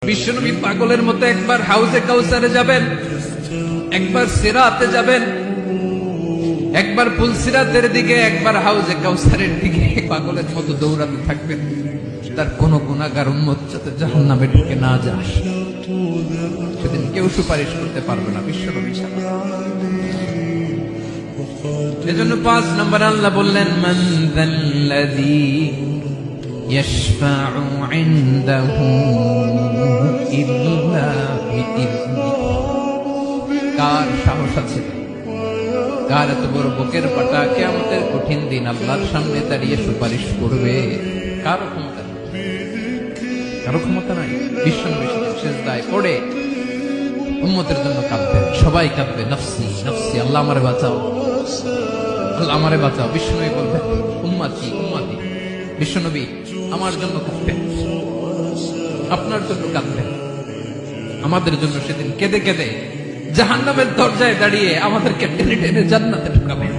বিশ্বনবী পাগলের মতো একবার হাউজে কাউসারে যাবেন, একবার সিরাতে যাবেন, একবার পুলসিরাতের দিকে, একবার হাউজে কাউসারের দিকে পাগলের মতো দৌড়াতে থাকবেন। তার কোন গুনাহগার উম্মত যাতে জাহান্নামে ঢুকে না যায়, সেদিন কেউ সুপারিশ করতে পারবে না বিশ্বনবী ছাড়া। এজন্য 5 নম্বর আল্লাহ বললেন, মান যাল্লাযী ইয়াশফাউ ইনদাহু ইল্লা বিইযনিহি। কার সাহস আছে, কার এত বড় বুকের পাটা কিয়ামতের কঠিন দিন আল্লাহর সামনে দাঁড়িয়ে সুপারিশ করবে? কারো ক্ষমতা নেই, কারো ক্ষমতা নাই। বিশ্বনবী সিজদায় পড়ে উম্মতের জন্য কাঁদবেন, সবাই কাঁদবে, নফসি নফসি, আল্লাহ আমারে বাঁচাও, আল্লাহ আমারে বাঁচাও। বিশ্বনবী বলবেন, উম্মতি উম্মতি। বিশ্বনবী আমার জন্য কাঁদবেন, আপনার জন্য কাঁদবেন, আমাদের জন্য সেদিন কেঁদে কেঁদে জাহান্নামের দরজায় দাঁড়িয়ে আমাদেরকে টেনে টেনে জান্নাতে ঢুকাবেন।